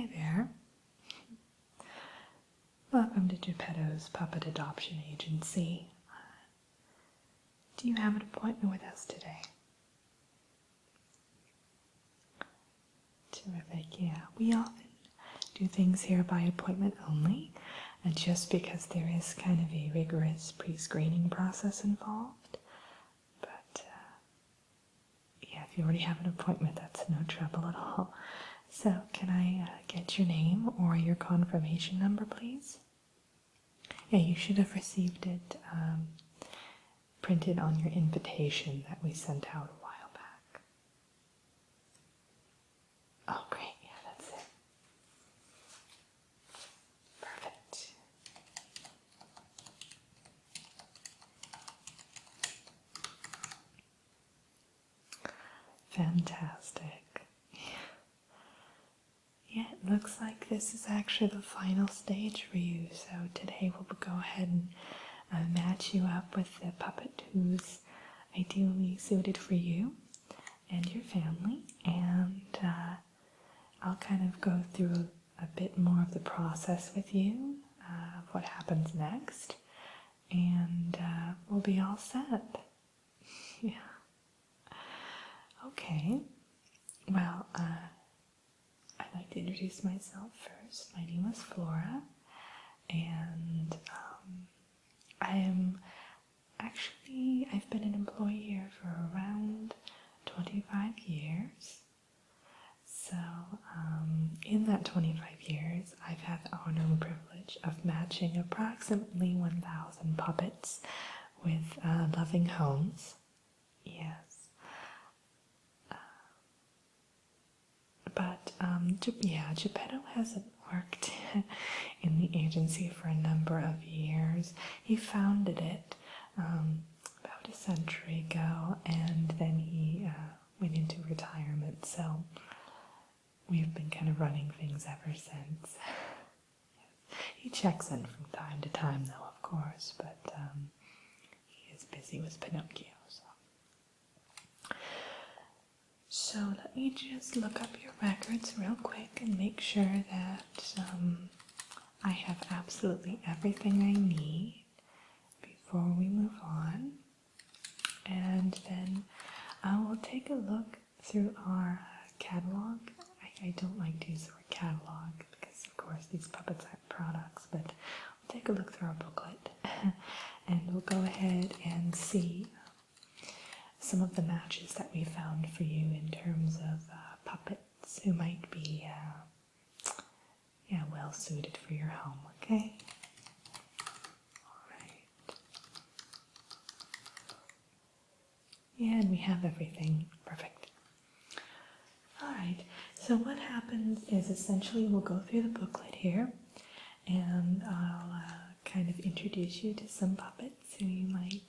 Hi there. Welcome to Geppetto's Puppet Adoption Agency. Do you have an appointment with us today? Terrific, yeah. We often do things here by appointment only, and just because there is kind of a rigorous pre-screening process involved. But, yeah, if you already have an appointment, that's no trouble at all. So, can I get your name or your confirmation number, please? Yeah, you should have received it printed on your invitation that we sent out a while back. Oh, great. Yeah, that's it. Perfect. Fantastic. Yeah, it looks like this is actually the final stage for you. So today we'll go ahead and match you up with the puppet who's ideally suited for you and your family. And I'll kind of go through a bit more of the process with you of what happens next. And we'll be all set. Yeah. Okay. Well, I'd like to introduce myself first. My name is Flora, and I've been an employee here for around 25 years. So, in that 25 years, I've had the honor and privilege of matching approximately 1,000 puppets with loving homes. Yes. But, Geppetto hasn't worked in the agency for a number of years. He founded it about a century ago, and then he went into retirement, so we've been kind of running things ever since. He checks in from time to time, though, of course, but he is busy with Pinocchio. So let me just look up your records real quick and make sure that I have absolutely everything I need before we move on. And then I will take a look through our catalog. I don't like to use the word catalog because, of course, these puppets aren't products, but we'll take a look through our booklet and we'll go ahead and see some of the matches that we found for you in terms of puppets who might be well suited for your home, okay? Alright. Yeah, and we have everything. Perfect. Alright, so what happens is essentially we'll go through the booklet here, and I'll kind of introduce you to some puppets who you might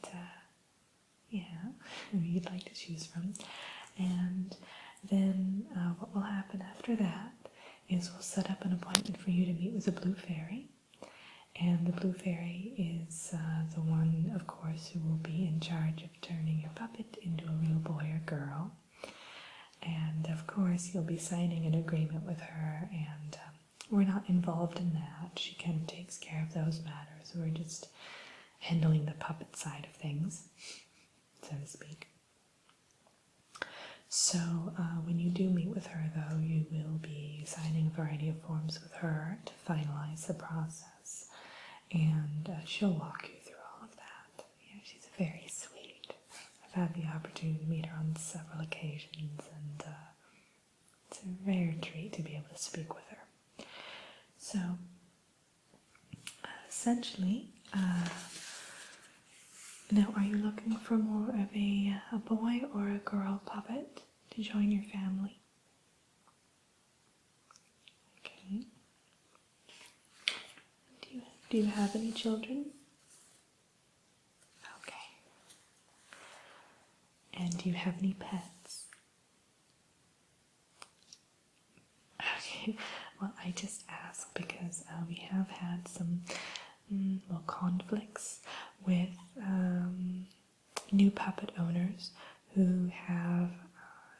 who you'd like to choose from. And then what will happen after that is we'll set up an appointment for you to meet with the Blue Fairy. And the Blue Fairy is the one, of course, who will be in charge of turning your puppet into a real boy or girl. And, of course, you'll be signing an agreement with her, and we're not involved in that. She kind of takes care of those matters. We're just handling the puppet side of things, so to speak. So when you do meet with her, though, you will be signing a variety of forms with her to finalize the process, and she'll walk you through all of that. Yeah, she's very sweet. I've had the opportunity to meet her on several occasions, and it's a rare treat to be able to speak with her. So essentially, now, are you looking for more of a boy or a girl puppet to join your family? Okay. Do you have any children? Okay. And do you have any pets? Okay. Well, I just ask because we have had some conflicts with new puppet owners who have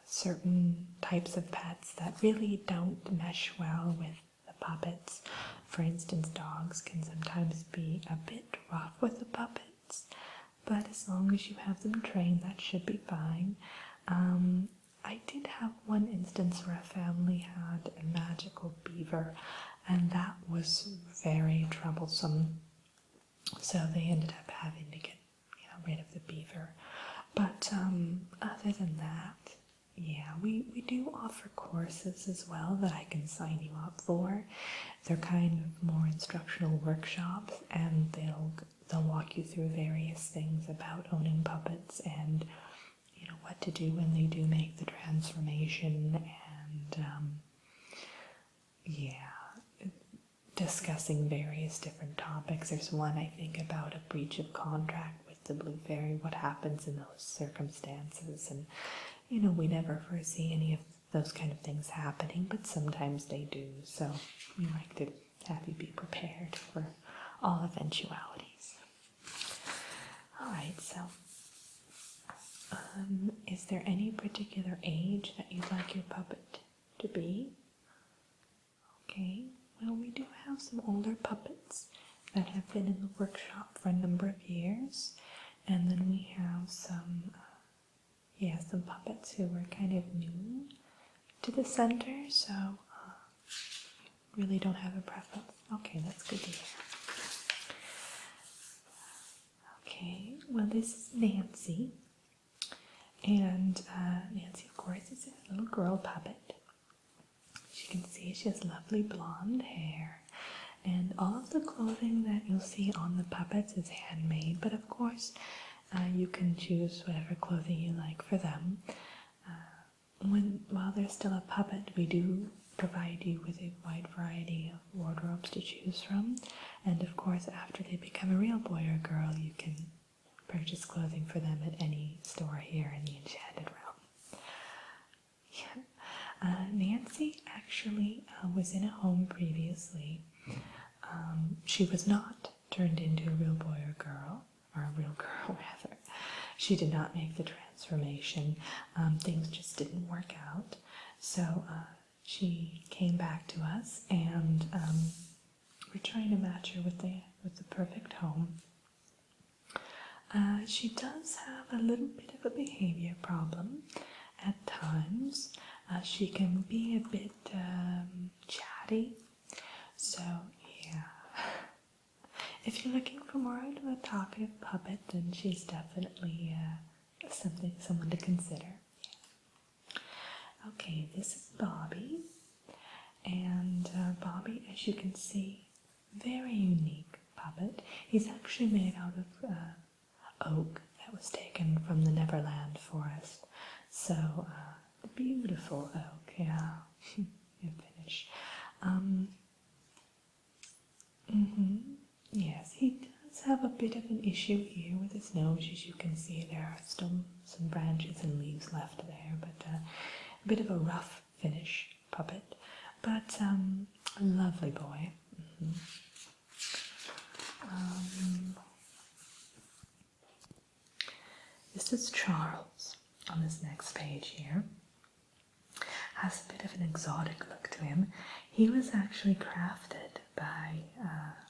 certain types of pets that really don't mesh well with puppets. For instance, dogs can sometimes be a bit rough with the puppets, but as long as you have them trained, that should be fine. I did have one instance where a family had a magical beaver, and that was very troublesome. So they ended up having to get, rid of the beaver. But other than that, yeah, we do offer courses as well that I can sign you up for. They're kind of more instructional workshops, and they'll walk you through various things about owning puppets and what to do when they do make the transformation, and discussing various different topics. There's one, I think, about a breach of contract with the blue fairy, what happens in those circumstances, and we never foresee any of those kind of things happening, but sometimes they do, so we like to have you be prepared for all eventualities. Alright, so is there any particular age that you'd like your puppet to be? Okay, well, we do have some older puppets that have been in the workshop for a number of years, and then we have some puppets who are kind of new to the center, so really don't have a preference. Okay, that's good to hear. Okay, well, this is Nancy, and Nancy, of course, is a little girl puppet. As you can see, she has lovely blonde hair, and all of the clothing that you'll see on the puppets is handmade, but of course you can choose whatever clothing you like for them. While they're still a puppet, we do provide you with a wide variety of wardrobes to choose from, and of course after they become a real boy or girl, you can purchase clothing for them at any store here in the Enchanted Realm. Yeah. Nancy actually was in a home previously. She was not turned into a real boy or a real girl rather. She did not make the transformation. Things just didn't work out. So she came back to us, and we're trying to match her with the perfect home. She does have a little bit of a behavior problem at times. She can be a bit chatty, so yeah. If you're looking for more of a talkative puppet, then she's definitely someone to consider. Yeah. Okay, this is Bobby, and Bobby, as you can see, very unique puppet. He's actually made out of oak that was taken from the Neverland forest. So, beautiful oak, yeah, in finish. Yes, he does have a bit of an issue here with his nose. As you can see, there are still some branches and leaves left there, but a bit of a rough finish puppet, but a lovely boy. This is Charles on this next page here. Has a bit of an exotic look to him. He was actually crafted by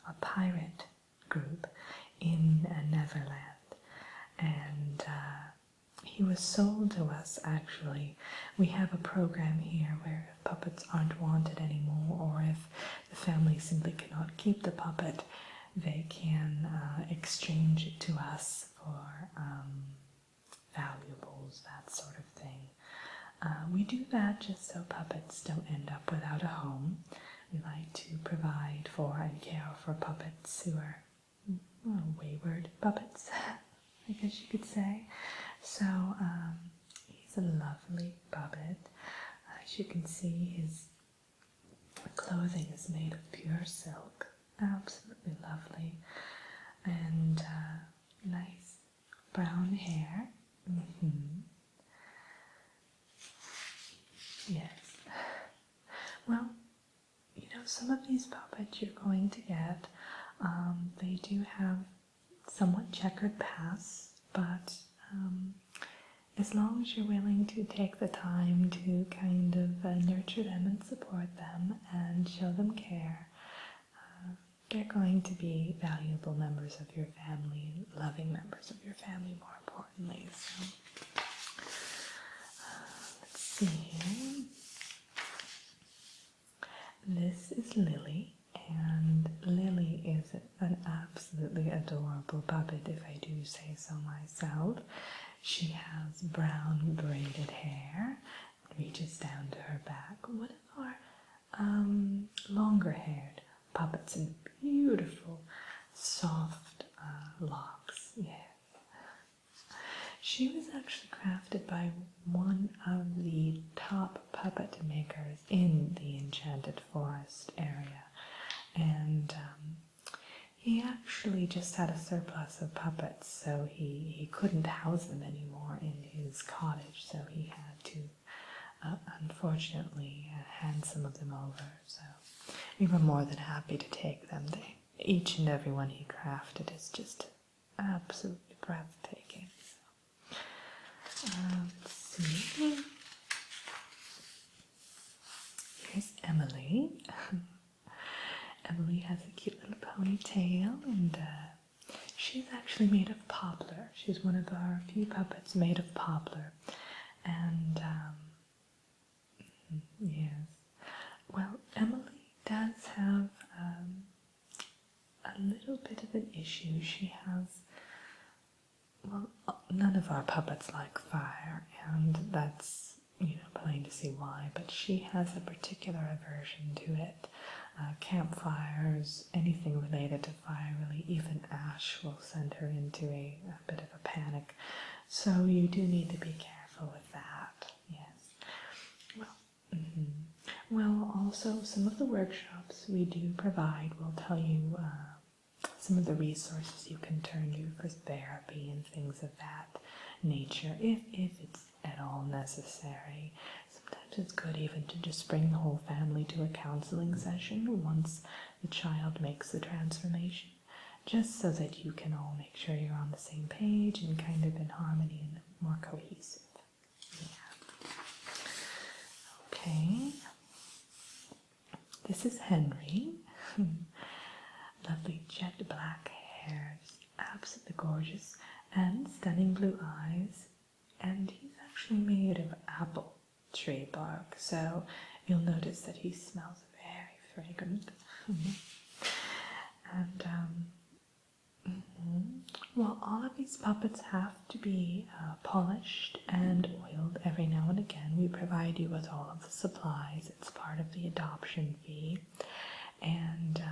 a pirate group in Neverland, and he was sold to us actually. We have a program here where if puppets aren't wanted anymore, or if the family simply cannot keep the puppet, they can exchange it to us for valuables, that sort of thing. We do that just so puppets don't end up without a home. We like to provide for and care for puppets who are wayward puppets, I guess you could say. So he's a lovely puppet. As you can see, his clothing is made of pure silk. Absolutely lovely. And nice brown hair. Yes. Well, some of these puppets you're going to get, they do have somewhat checkered pasts, but as long as you're willing to take the time to kind of nurture them and support them and show them care, they're going to be valuable members of your family, loving members of your family, more importantly. So, let's see here. This is Lily, and Lily is an absolutely adorable puppet, if I do say so myself. She has brown braided hair, reaches down to her back. One of our longer-haired puppets in beautiful, soft locks. Yes. She was actually crafted by one of the top puppet makers in the Enchanted Forest area, and he actually just had a surplus of puppets, so he couldn't house them anymore in his cottage, so he had to unfortunately hand some of them over. So we were more than happy to take them. Each and every one he crafted is just absolutely breathtaking. Let's see. Here's Emily. Emily has a cute little ponytail, and she's actually made of poplar. She's one of our few puppets made of poplar. And, yes. Well, Emily does have a little bit of an issue. She has, well, none of our puppets like fire, and that's, plain to see why, but she has a particular aversion to it. Campfires, anything related to fire, really, even ash will send her into a bit of a panic. So you do need to be careful with that, yes. Well, also some of the workshops we do provide will tell you some of the resources you can turn to for therapy and things of that nature, if it's at all necessary. Sometimes it's good even to just bring the whole family to a counseling session once the child makes the transformation, just so that you can all make sure you're on the same page and kind of in harmony and more cohesive. Yeah. Okay. This is Henry. Lovely jet black hair, just absolutely gorgeous, and stunning blue eyes. And he's actually made of apple tree bark, so you'll notice that he smells very fragrant. And well, all of these puppets have to be polished and oiled every now and again. We provide you with all of the supplies. It's part of the adoption fee, and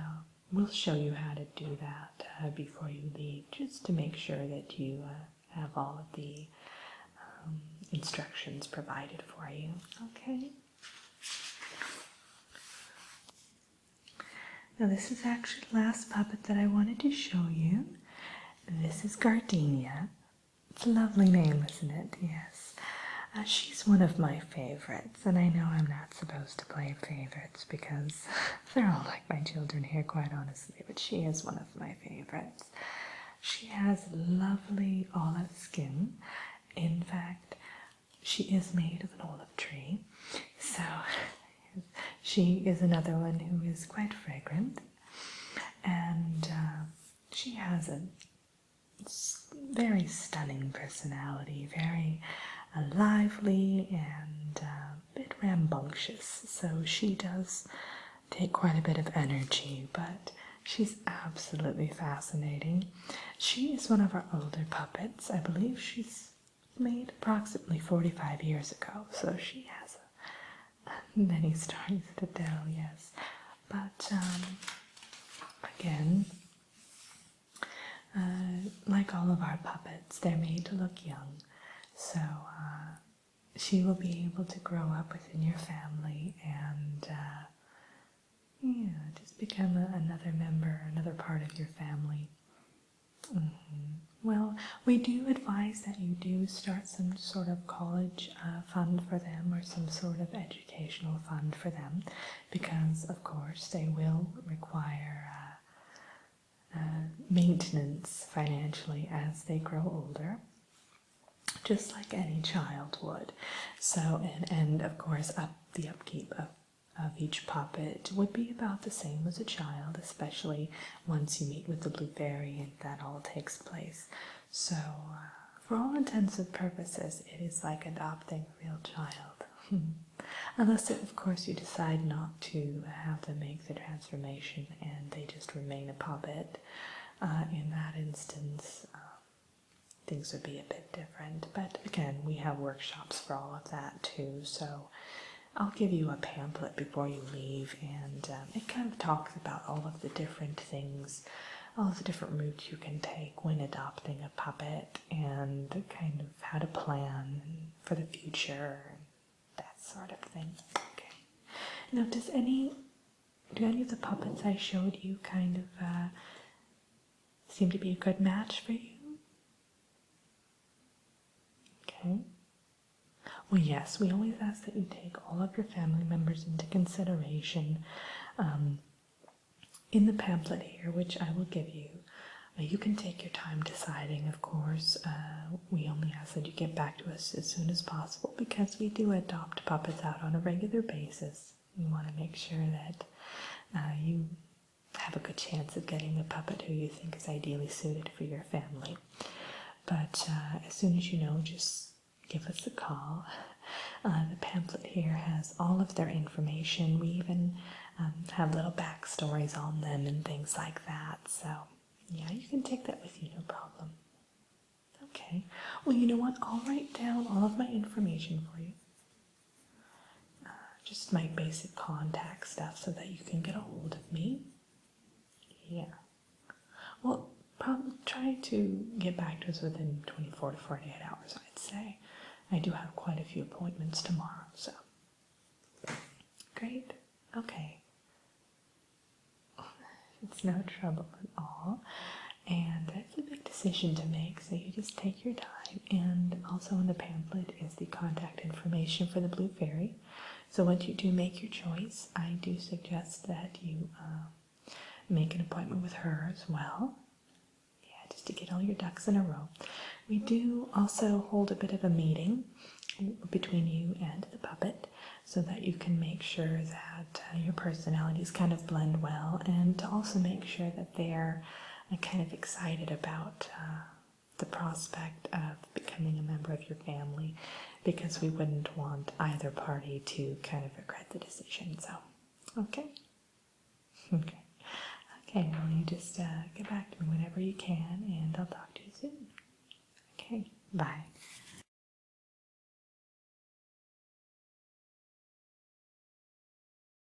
we'll show you how to do that before you leave, just to make sure that you have all of the instructions provided for you. Okay? Now this is actually the last puppet that I wanted to show you. This is Gardenia. It's a lovely name, isn't it? Yes. She's one of my favorites, and I know I'm not supposed to play favorites because they're all like my children here, quite honestly, but she is one of my favorites. She has lovely olive skin. In fact, she is made of an olive tree, so she is another one who is quite fragrant, and she has a very stunning personality, very lively and a bit rambunctious, so she does take quite a bit of energy, but she's absolutely fascinating. She is one of our older puppets. I believe she's made approximately 45 years ago, so she has many stories to tell, yes. But again, like all of our puppets, they're made to look young, so she will be able to grow up within your family and just become another member, another part of your family. Well, we do advise that you do start some sort of college fund for them, or some sort of educational fund for them, because of course they will require maintenance financially as they grow older. just like any child would. So, and of course, the upkeep of each puppet would be about the same as a child, especially once you meet with the Blue Fairy and that all takes place. So, for all intents and purposes, it is like adopting a real child. Unless, of course, you decide not to have them make the transformation and they just remain a puppet. In that instance, things would be a bit different. But again, we have workshops for all of that too. So I'll give you a pamphlet before you leave, and it kind of talks about all of the different things, all of the different routes you can take when adopting a puppet, and kind of how to plan for the future, and that sort of thing. Okay. Now, do any of the puppets I showed you kind of seem to be a good match for you? Okay. Well, yes, we always ask that you take all of your family members into consideration. In the pamphlet here, which I will give you, you can take your time deciding, of course. We only ask that you get back to us as soon as possible because we do adopt puppets out on a regular basis. We want to make sure that you have a good chance of getting the puppet who you think is ideally suited for your family. But as soon as you know, just give us a call. The pamphlet here has all of their information. We even have little backstories on them and things like that. So, yeah, you can take that with you, no problem. Okay. Well, you know what? I'll write down all of my information for you. Just my basic contact stuff so that you can get a hold of me. Yeah. Well, probably try to get back to us within 24 to 48 hours, I'd say. I do have quite a few appointments tomorrow, so. Great. Okay. It's no trouble at all. And it's a big decision to make, so you just take your time. And also in the pamphlet is the contact information for the Blue Fairy. So once you do make your choice, I do suggest that you make an appointment with her as well. Yeah, just to get all your ducks in a row. We do also hold a bit of a meeting between you and the puppet so that you can make sure that your personalities kind of blend well, and to also make sure that they're kind of excited about the prospect of becoming a member of your family, because we wouldn't want either party to kind of regret the decision. So, okay? Okay. Okay, well, you just get back to me whenever you can, and I'll talk to you soon. Okay, bye.